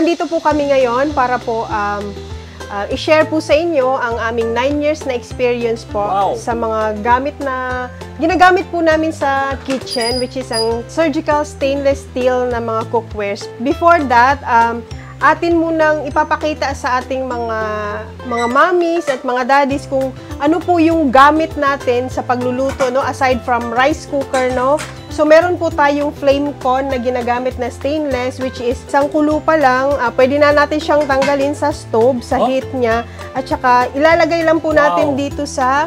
nandito po kami ngayon para po i-share po sa inyo ang aming 9 years na experience po sa mga gamit na ginagamit po namin sa kitchen, which is ang surgical stainless steel na mga cookwares. Before that, atin munang ipapakita sa ating mga mommies at mga daddies kung ano po yung gamit natin sa pagluluto, no, aside from rice cooker, no. So meron po tayong flame con na ginagamit na stainless, which is isang kulo pa lang, pwede na natin siyang tanggalin sa stove, sa heat niya, at saka ilalagay lang po natin dito sa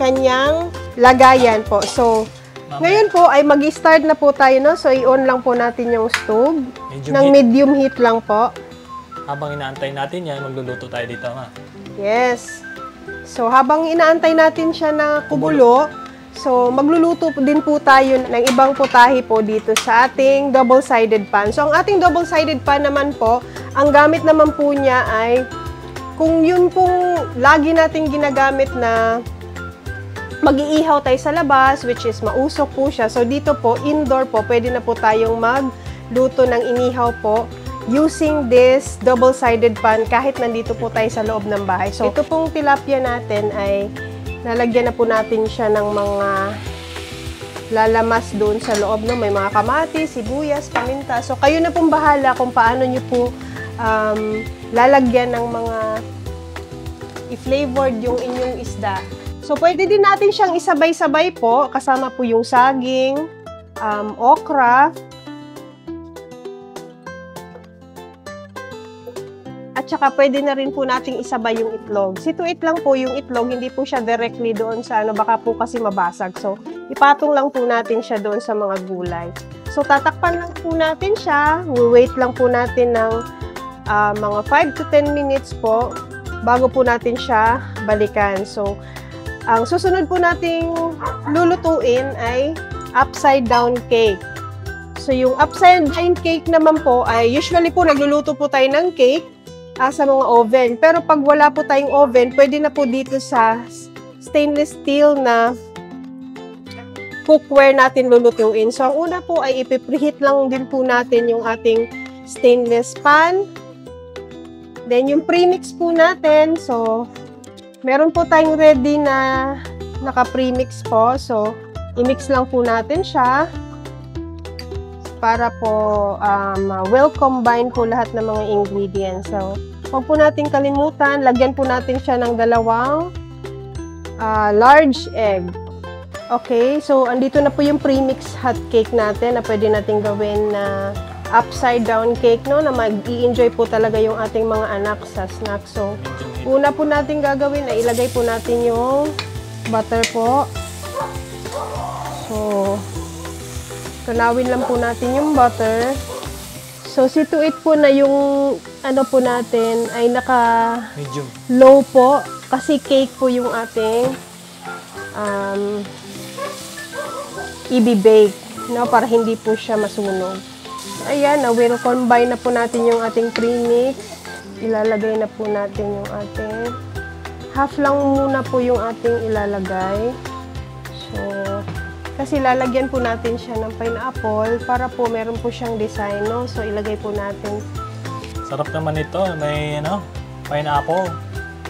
kanyang lagayan po. So ngayon po ay mag-start na po tayo, no? So i-on lang po natin yung stove ng medium heat lang po. Habang inaantay natin yan, magluluto tayo dito, ha? Yes. So habang inaantay natin siya na kumulo, so magluluto din po tayo ng ibang putahe po dito sa ating double-sided pan. So ang ating double-sided pan naman po, ang gamit naman po niya ay kung yun pong lagi natin ginagamit na mag-iihaw tayo sa labas, which is mausok po siya. So dito po, indoor po, pwede na po tayong magluto ng inihaw po using this double-sided pan kahit nandito po tayo sa loob ng bahay. So ito pong tilapia natin ay lalagyan na po natin siya ng mga lalamas doon sa loob, no? May mga kamatis, sibuyas, paminta. So kayo na pong bahala kung paano nyo po lalagyan ng mga i-flavored yung inyong isda. So, pwede din natin siyang isabay-sabay po, kasama po yung saging, okra, at saka pwede na rin po nating isabay yung itlog. Situate lang po yung itlog, hindi po siya directly doon sa baka po kasi mabasag. So, ipatong lang po natin siya doon sa mga gulay. So, tatakpan lang po natin siya, wait lang po natin ng mga 5 to 10 minutes po, bago po natin siya balikan. So, ang susunod po nating lulutuin ay upside down cake. So, yung upside down cake naman po ay usually po nagluluto po tayo ng cake sa mga oven. Pero pag wala po tayong oven, pwede na po dito sa stainless steel na cookware natin lulutuin. So, ang una po ay ipipreheat lang din po natin yung ating stainless pan. Then, yung premix po natin, so meron po tayong ready na naka-premix po. So, i-mix lang po natin siya para po well-combine po lahat ng mga ingredients. So, huwag po natin kalimutan, lagyan po natin siya ng 2 large egg. Okay, so andito na po yung premix hot cake natin na pwede natin gawin na upside down cake, no, na mag-i-enjoy po talaga yung ating mga anak sa snack. So, una po natin gagawin ay ilagay po natin yung butter po. So, tunawin lang po natin yung butter. So, situate po na yung po natin ay medium low po kasi cake po yung ating i-bake, no, para hindi po siya masunog. Ayan, will combine na po natin yung ating premix. Ilalagay na po natin yung ating half lang muna po yung ating ilalagay. So, kasi lalagyan po natin siya ng pineapple para po meron po siyang design, no? So, ilagay po natin. Sarap naman ito. May, pineapple.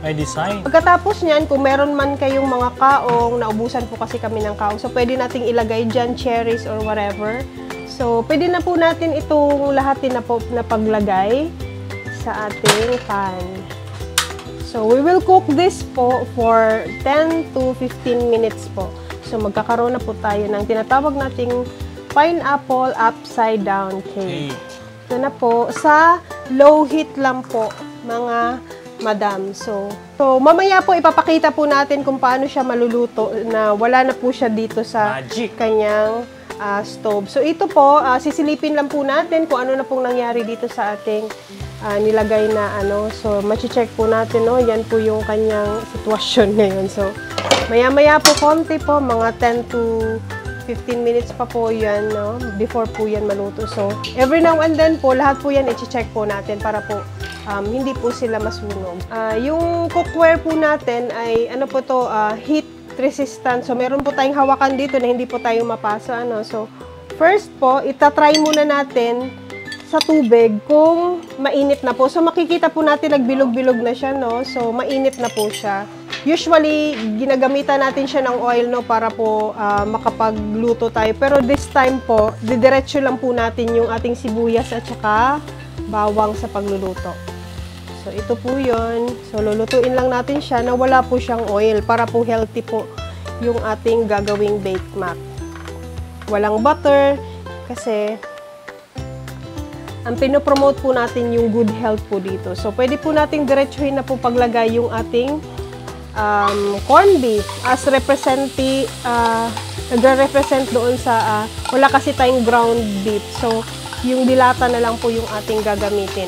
May design. Pagkatapos niyan, kung meron man kayong mga kaong, naubusan po kasi kami ng kaong. So, pwede nating ilagay dyan, cherries or whatever. So, pwede na po natin itong lahatin na paglagay sa ating pan. So, we will cook this po for 10 to 15 minutes po. So, magkakaroon na po tayo ng tinatawag nating pineapple upside down cake. Ito na po, sa low heat lang po, mga madam. So, mamaya po ipapakita po natin kung paano siya maluluto na wala na po siya dito sa kanyang stove. So, ito po, sisilipin lang po natin kung ano na pong nangyari dito sa ating nilagay na So, machi-check po natin, no? Yan po yung kanyang sitwasyon ngayon. So, maya-maya po konti po, mga 10 to 15 minutes pa po yan, no? Before po yan maluto. So, every now and then po, lahat po yan i-check po natin para po hindi po sila masunog. Yung cookware po natin ay, heat resistant. So, meron po tayong hawakan dito na hindi po tayo mapasa, So, first po, itatry muna natin sa tubig kung mainit na po. So, makikita po natin nagbilog-bilog na siya, no? So, mainit na po siya. Usually, ginagamitan natin siya ng oil, no? Para po makapagluto tayo. Pero this time po, didiretso lang po natin yung ating sibuyas at saka bawang sa pagluluto. So, ito po yun. So, lulutuin lang natin siya na wala po siyang oil para po healthy po yung ating gagawing baked mac. Walang butter kasi ang pinopromote po natin yung good health po dito. So, pwede po natin diretsuhin na po paglagay yung ating corned beef as nagre-represent doon sa wala kasi tayong ground beef. So, yung dilata na lang po yung ating gagamitin.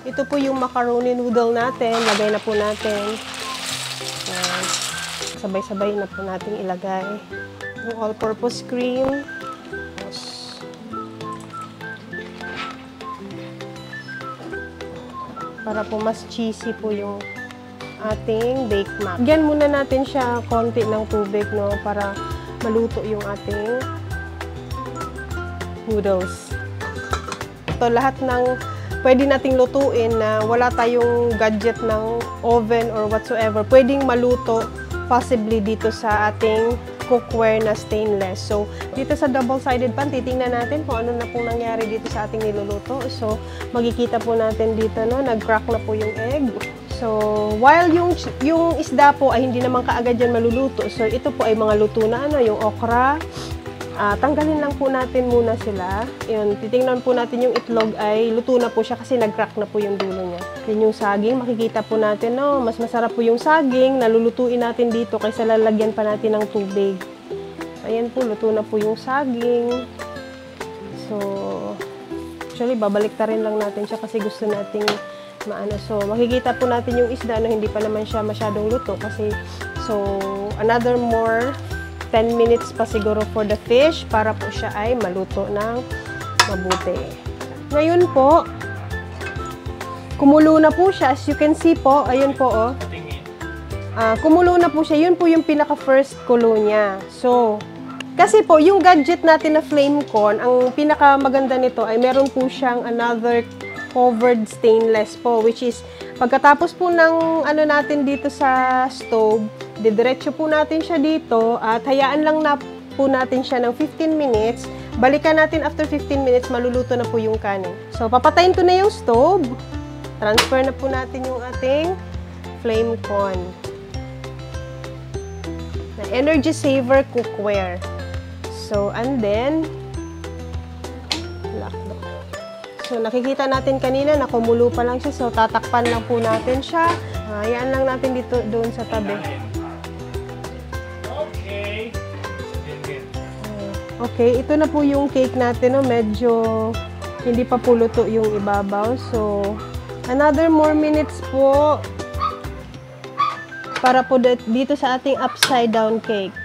Ito po yung macaroni noodle natin. Lagay na po natin. Sabay-sabay na po natin ilagay. Yung all-purpose cream. Para po mas cheesy po yung ating baked mac. Lagyan muna natin siya konti ng tubig, no, para maluto yung ating noodles. Ito lahat ng pwede nating lutuin na wala tayong gadget ng oven or whatsoever. Pwedeng maluto possibly dito sa ating cookware na stainless. So, dito sa double-sided pan, titingnan natin kung ano na pong nangyari dito sa ating niluluto. So, makikita po natin dito, no, nag-crack na po yung egg. So, while yung isda po ay hindi naman kaagad yan maluluto. So, ito po ay mga luto na, ano, yung okra. Tanggalin lang po natin muna sila. Yun, titingnan po natin yung itlog ay luto na po siya kasi nag-crack na po yung dulo niya. Yun yung saging, makikita po natin, no, mas masarap po yung saging, nalulutuin natin dito kaysa lalagyan pa natin ng tubig. So, ayan po, luto na po yung saging. So, actually, babalik ta rin lang natin siya kasi gusto nating maano. So, makikita po natin yung isda na hindi pa naman siya masyadong luto kasi, so, another more 10 minutes pa siguro for the fish para po siya ay maluto ng mabuti. Ngayon po, kumulo na po siya. As you can see po, ayun po, oh. Kumulo na po siya. Yun po yung pinaka-first kulo niya. So, kasi po, yung gadget natin na flame con, ang pinaka-maganda nito ay meron po siyang another covered stainless po, which is, pagkatapos po ng ano natin dito sa stove, didiretso po natin siya dito at hayaan lang na po natin siya ng 15 minutes. Balikan natin after 15 minutes, maluluto na po yung kanin. So, papatayin ko na yung stove. Transfer na po natin yung ating flame con. Na Energy Saver Cookware. So, and then, lock. So, nakikita natin kanina, nakumulo pa lang siya. So, tatakpan lang po natin siya. Hayaan lang natin dito doon sa tabi. Okay, ito na po yung cake natin, no? Medyo hindi pa po luto yung ibabaw. So, another more minutes po para po dito sa ating upside down cake.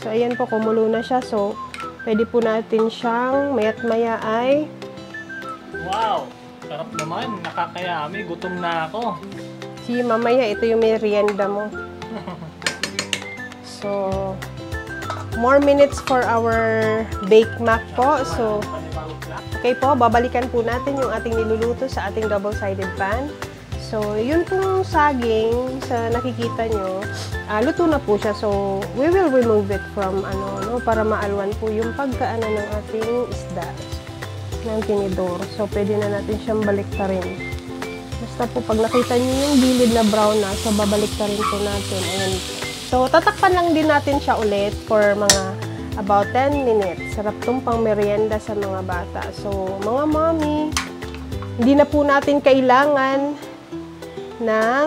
So, ayan po, kumulo na siya. So, pwede po natin siyang mayat maya ay... Wow! Sarap naman. Nakakayami. Gutom na ako. Si mamaya, ito yung merienda mo. So, more minutes for our baked mac po. So, okay po, babalikan po natin yung ating niluluto sa ating double-sided pan. So, yun pong saging sa nakikita nyo, luto na po siya. So, we will remove it from para maalwan po yung pagkaano ng ating isda ng tinidor. So, pwede na natin siyang baliktarin. Basta po, pag nakita nyo yung gilid na brown na, so babaliktarin po natin. Ayan. So, tatakpan lang din natin siya ulit for mga about 10 minutes. Sarap itong pang merienda sa mga bata. So, mga mommy, hindi na po natin kailangan ng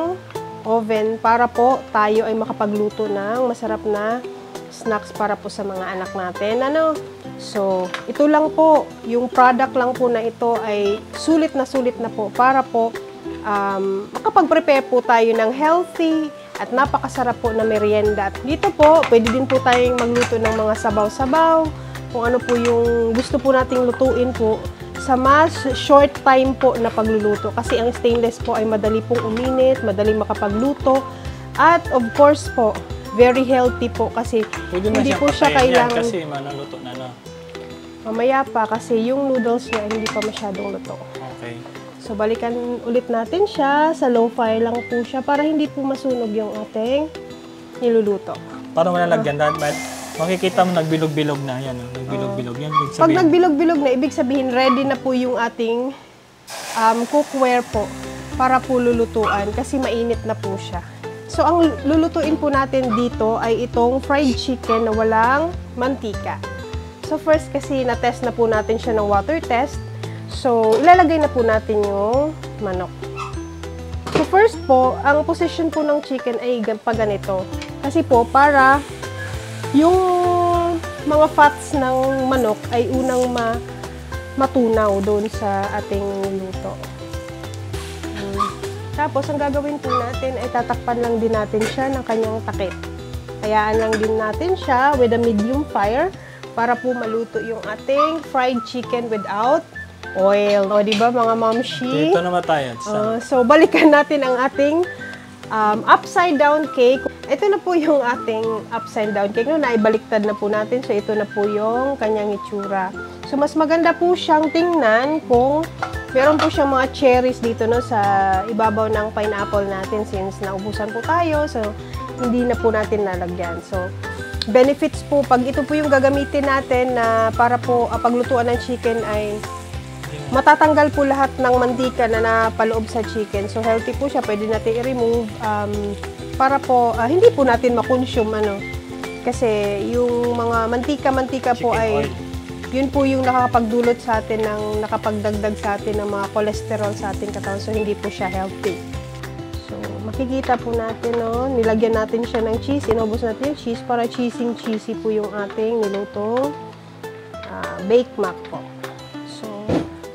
oven para po tayo ay makapagluto ng masarap na snacks para po sa mga anak natin. So, ito lang po, yung product lang po na ito ay sulit na po para po makapag-prepare po tayo ng healthy at napakasarap po na merienda. At dito po, pwede din po tayong magluto ng mga sabaw-sabaw, kung ano po yung gusto po nating lutuin po sa mas short time po na pagluluto. Kasi ang stainless po ay madali pong uminit, madali makapagluto, at of course po, very healthy po kasi hindi po siya kailangan... Kasi malaluto na, no? Mamaya pa kasi yung noodles niya hindi pa masyadong luto. Okay. So, balikan ulit natin siya. Sa low fire lang po siya para hindi po masunog yung ating niluluto. Paano mo nalagyan? Makikita mo nagbilog-bilog na. Yan, nagbilog-bilog. Yan, ibig Pag sabihin. nagbilog-bilog na, ibig sabihin ready na po yung ating cookware po para po lulutuan kasi mainit na po siya. So, ang lulutuin po natin dito ay itong fried chicken na walang mantika. So, first kasi na-test na po natin siya ng water test. So, ilalagay na po natin yung manok. So, first po, ang position po ng chicken ay ganito. Kasi po, para yung mga fats ng manok ay unang matunaw doon sa ating luto. Tapos, ang gagawin po natin ay tatakpan lang din natin siya ng kanyang takip. Hayaan lang din natin siya with a medium fire para po maluto yung ating fried chicken without oil. O, di ba mga mamshi? Dito naman tayo. So, balikan natin ang ating upside down cake. Ito na po yung ating upside down cake. No, naibaliktad na po natin. So, ito na po yung kanyang itsura. So, mas maganda po siyang tingnan kung meron po siyang mga cherries dito no, sa ibabaw ng pineapple natin since naubusan po tayo. So, hindi na po natin nalagyan. So, benefits po, pag ito po yung gagamitin natin na para po paglutuan ng chicken ay matatanggal po lahat ng mantika na napaloob sa chicken. So, healthy po siya. Pwede natin i-remove para po, hindi po natin makonsume, Kasi yung mga mantika-mantika po ay, yun po yung nakakapagdulot sa atin, nakapagdagdag sa atin ng mga cholesterol sa ating katawan. So, hindi po siya healthy. So, makikita po natin, nilagyan natin siya ng cheese. Inubos natin yung cheese para cheesy po yung ating nilutong baked mac po.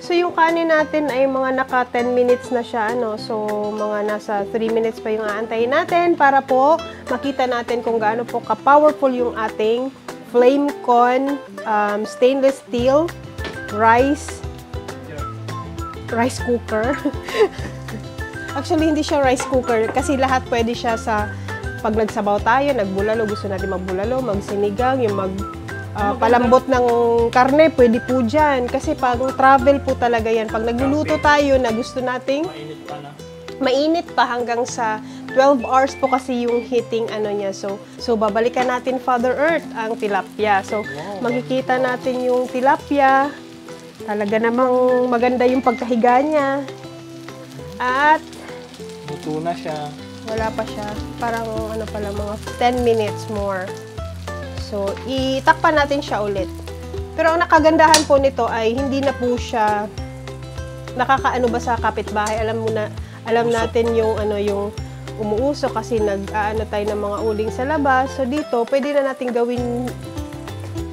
So, yung kanin natin ay mga naka 10 minutes na siya, So, mga nasa 3 minutes pa yung aantayin natin para po makita natin kung gaano po ka-powerful yung ating Flamecon stainless steel rice cooker. Actually, hindi siya rice cooker kasi lahat pwede siya sa pag nagsabaw tayo, nagbulalo, gusto natin magbulalo, magsinigang, yung palambot ng karne, pwede po dyan. Kasi pag travel po talaga yan. Pag nagluluto tayo na gusto nating mainit pa hanggang sa 12 hours po kasi yung heating niya. So babalikan natin Father Earth, ang tilapia. So, makikita natin yung tilapia. Talaga namang maganda yung pagkahiga niya. At luto na siya. Wala pa siya. Parang mga 10 minutes more. So, itakpan natin siya ulit. Pero ang nakagandahan po nito ay hindi na po siya nakakaano ba sa kapitbahay. Alam natin yung yung umuuso kasi nag-aano tayo ng mga uling sa labas. So, dito pwede na natin gawin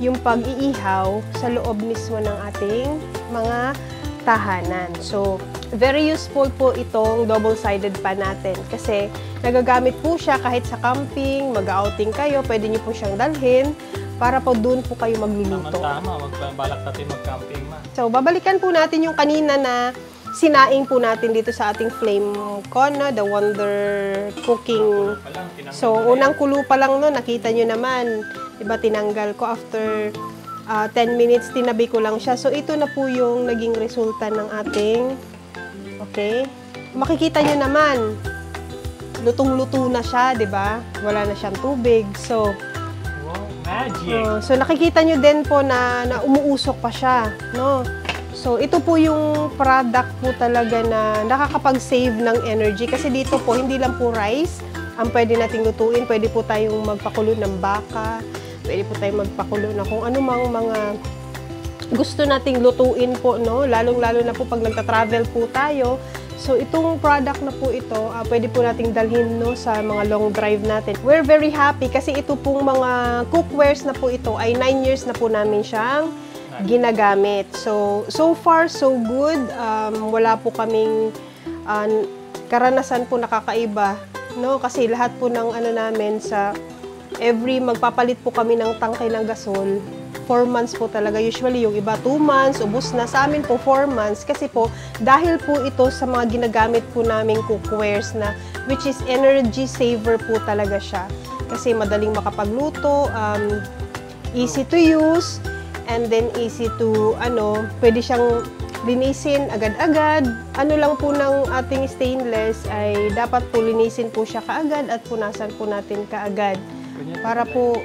yung pag-iihaw sa loob mismo ng ating mga tahanan. So, very useful po itong double-sided pan natin kasi nagagamit po siya kahit sa camping, mag-outing kayo, pwede niyo po siyang dalhin para po doon po kayo magluluto. Tama, magbalak natin mag-camping ma. So, babalikan po natin yung kanina na sinaing po natin dito sa ating Flamecon, the Wonder Cooking. So, unang kulo pa lang nakita nyo naman, diba, tinanggal ko after 10 minutes, tinabi ko lang siya. So, ito na po yung naging resulta ng ating, okay? Makikita nyo naman, lutong-luto na siya, di ba? Wala na siyang tubig. So, wow, magic! So, nakikita nyo din po na umuusok pa siya, no? So, ito po yung product po talaga na nakakapag-save ng energy. Kasi dito po, hindi lang po rice ang pwede nating lutuin. Pwede po tayong magpakulo ng baka. Pwede po tayong magpakulo na kung anumang mga gusto nating lutuin po, no? Lalong-lalo na po pag nagta-travel po tayo. So, itong product na po ito, pwede po nating dalhin, no, sa mga long drive natin. We're very happy kasi ito pong mga cookwares na po ito ay 9 years na po namin siyang ginagamit. So far, so good. Wala po kaming karanasan po nakakaiba, no? Kasi lahat po ng namin sa magpapalit po kami ng tangkay ng gasol. 4 months po talaga. Usually, yung iba 2 months, ubos na. Sa amin po 4 months. Kasi po, dahil po ito sa mga ginagamit po naming cookwares na, which is energy saver po talaga siya. Kasi madaling makapagluto, easy to use, and then easy to, pwede siyang linisin agad-agad. Ano lang po ng ating stainless ay dapat po linisin po siya kaagad at punasan po natin kaagad. Para po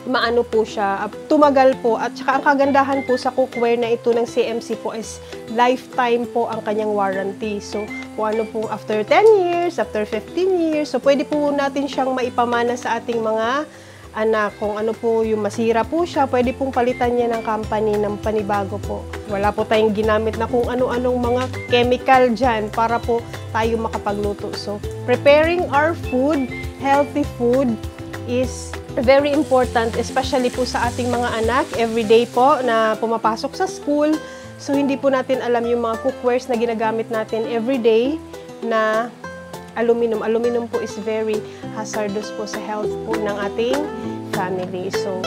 maano po siya, tumagal po. At saka ang kagandahan po sa cookware na ito ng CMC po is lifetime po ang kanyang warranty. So, kung ano po after 10 years, after 15 years, so pwede po natin siyang maipamana sa ating mga anak. Kung ano po yung masira po siya, pwede pong palitan niya ng company ng panibago po. Wala po tayong ginamit na kung ano-anong mga chemical dyan para po tayo makapagluto. So, preparing our food, healthy food, is very important, especially po sa ating mga anak, everyday po na pumapasok sa school. So, hindi po natin alam yung mga cookwares na ginagamit natin everyday na aluminum. Aluminum po is very hazardous po sa health po ng ating family. So,